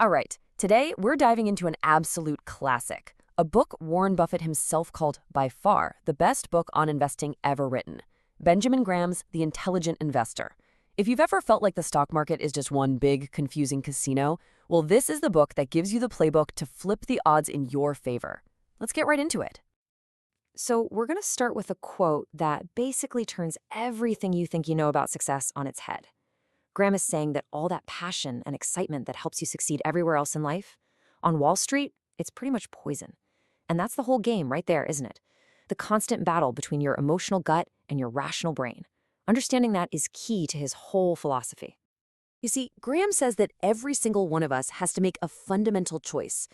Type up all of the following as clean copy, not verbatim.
All right, today we're diving into an absolute classic, a book Warren Buffett himself called by far the best book on investing ever written, Benjamin Graham's The Intelligent Investor. If you've ever felt like the stock market is just one big, confusing casino, well, this is the book that gives you the playbook to flip the odds in your favor. Let's get right into it. So, we're going to start with a quote that basically turns everything you think you know about success on its head. Graham is saying that all that passion and excitement that helps you succeed everywhere else in life, on Wall Street, it's pretty much poison. And that's the whole game right there, isn't it? The constant battle between your emotional gut and your rational brain. Understanding that is key to his whole philosophy. You see, Graham says that every single one of us has to make a fundamental choice.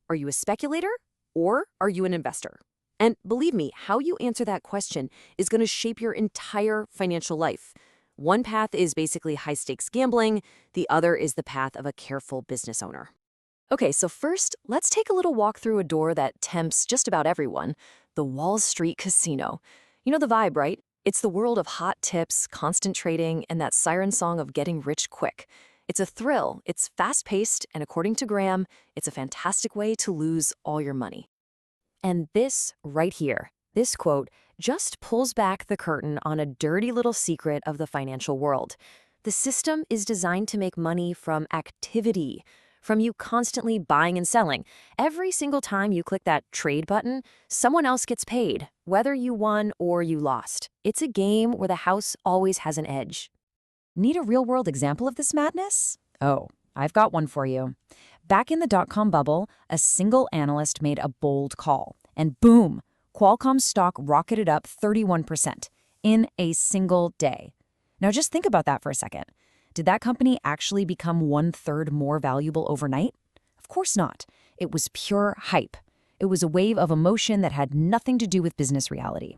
Are you a speculator or are you an investor? And believe me, how you answer that question is going to shape your entire financial life. One path is basically high-stakes gambling. The other is the path of a careful business owner. Okay, so first, let's take a little walk through a door that tempts just about everyone, the Wall Street casino. You know the vibe, right? It's the world of hot tips, constant trading, and that siren song of getting rich quick. It's a thrill, it's fast-paced, and according to Graham, it's a fantastic way to lose all your money. And this right here, this quote, just pulls back the curtain on a dirty little secret of the financial world. The system is designed to make money from activity, from you constantly buying and selling. Every single time you click that trade button, someone else gets paid, whether you won or you lost. It's a game where the house always has an edge. Need a real-world example of this madness? Oh, I've got one for you. Back in the dot-com bubble, a single analyst made a bold call, and boom, Qualcomm's stock rocketed up 31% in a single day. Now just think about that for a second. Did that company actually become 1/3 more valuable overnight? Of course not. It was pure hype. It was a wave of emotion that had nothing to do with business reality.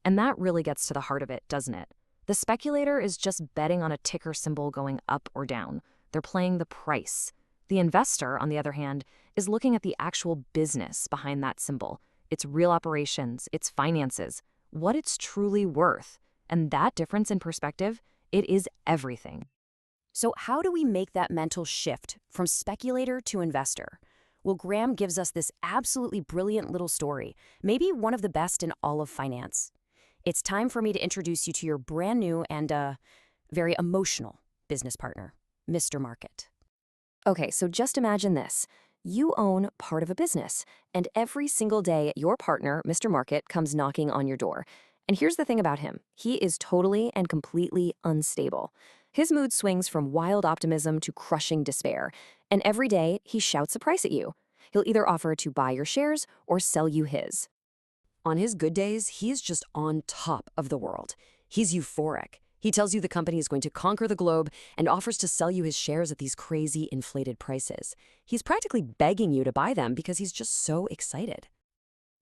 And that really gets to the heart of it, doesn't it? The speculator is just betting on a ticker symbol going up or down. They're playing the price. The investor, on the other hand, is looking at the actual business behind that symbol. Its real operations, its finances, what it's truly worth. And that difference in perspective, it is everything. So how do we make that mental shift from speculator to investor? Well, Graham gives us this absolutely brilliant little story, maybe one of the best in all of finance. It's time for me to introduce you to your brand new and very emotional business partner, Mr. Market. Okay, so just imagine this. You own part of a business, and every single day your partner, Mr. Market, comes knocking on your door. And here's the thing about him. He is totally and completely unstable. His mood swings from wild optimism to crushing despair, and every day he shouts a price at you. He'll either offer to buy your shares or sell you his. On his good days, he's just on top of the world. He's euphoric. He tells you the company is going to conquer the globe and offers to sell you his shares at these crazy inflated prices. He's practically begging you to buy them because he's just so excited.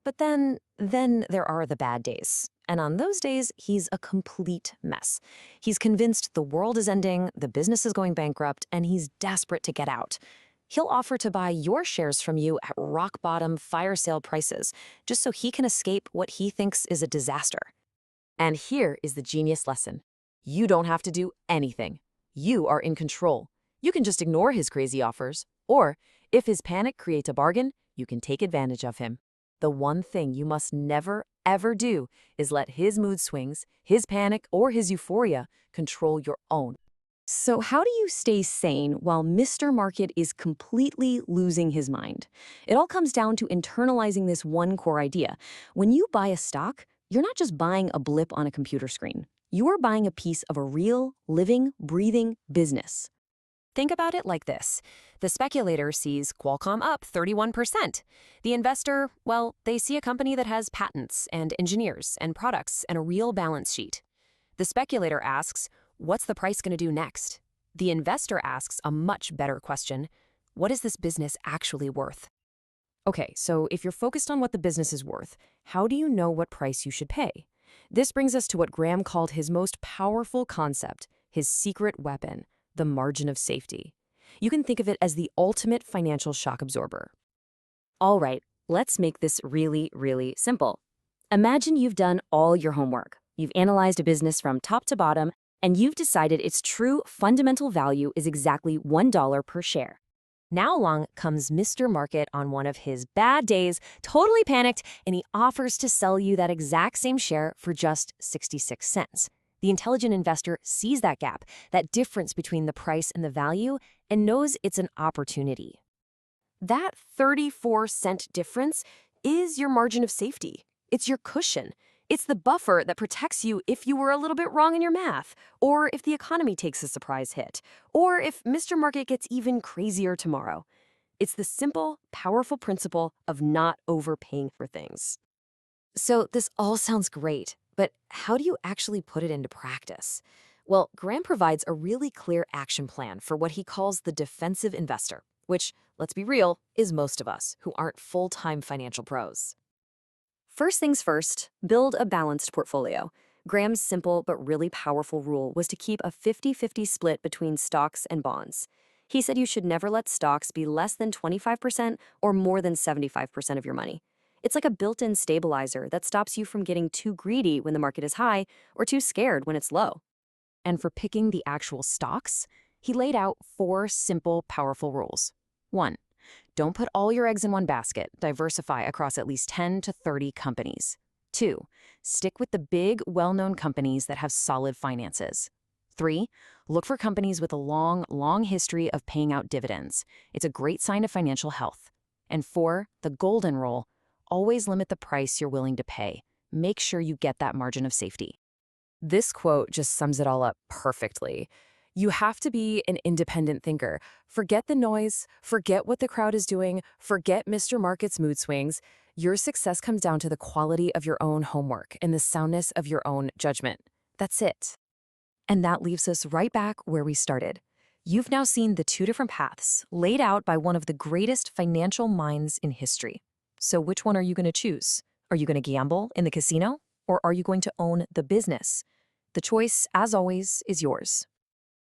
But then there are the bad days. And on those days, he's a complete mess. He's convinced the world is ending, the business is going bankrupt, and he's desperate to get out. He'll offer to buy your shares from you at rock-bottom fire sale prices, just so he can escape what he thinks is a disaster. And here is the genius lesson. You don't have to do anything. You are in control. You can just ignore his crazy offers, or if his panic creates a bargain, you can take advantage of him. The one thing you must never, ever do is let his mood swings, his panic, or his euphoria control your own. So how do you stay sane while Mr. Market is completely losing his mind? It all comes down to internalizing this one core idea. When you buy a stock, you're not just buying a blip on a computer screen. You are buying a piece of a real, living, breathing business. Think about it like this. The speculator sees Qualcomm up 31%. The investor, well, they see a company that has patents and engineers and products and a real balance sheet. The speculator asks, what's the price going to do next? The investor asks a much better question. What is this business actually worth? Okay, so if you're focused on what the business is worth, how do you know what price you should pay? This brings us to what Graham called his most powerful concept, his secret weapon, the margin of safety. You can think of it as the ultimate financial shock absorber. All right, let's make this really, really simple. Imagine you've done all your homework. You've analyzed a business from top to bottom, and you've decided its true fundamental value is exactly $1 per share. Now along comes Mr. Market on one of his bad days, totally panicked, and he offers to sell you that exact same share for just 66 cents. The intelligent investor sees that gap, that difference between the price and the value, and knows it's an opportunity. That 34-cent difference is your margin of safety. It's your cushion. It's the buffer that protects you if you were a little bit wrong in your math, or if the economy takes a surprise hit, or if Mr. Market gets even crazier tomorrow. It's the simple, powerful principle of not overpaying for things. So this all sounds great, but how do you actually put it into practice? Well, Graham provides a really clear action plan for what he calls the defensive investor, which, let's be real, is most of us who aren't full-time financial pros. First things first, build a balanced portfolio. Graham's simple but really powerful rule was to keep a 50-50 split between stocks and bonds. He said you should never let stocks be less than 25% or more than 75% of your money. It's like a built-in stabilizer that stops you from getting too greedy when the market is high or too scared when it's low. And for picking the actual stocks, he laid out 4 simple, powerful rules. 1. Don't put all your eggs in one basket. Diversify across at least 10 to 30 companies. 2. Stick with the big, well-known companies that have solid finances. 3. Look for companies with a long history of paying out dividends. It's a great sign of financial health. And 4, the golden rule, always limit the price you're willing to pay. Make sure you get that margin of safety. This quote just sums it all up perfectly. You have to be an independent thinker. Forget the noise, forget what the crowd is doing, forget Mr. Market's mood swings. Your success comes down to the quality of your own homework and the soundness of your own judgment. That's it. And that leaves us right back where we started. You've now seen the 2 different paths laid out by one of the greatest financial minds in history. So which one are you going to choose? Are you going to gamble in the casino, or are you going to own the business? The choice, as always, is yours.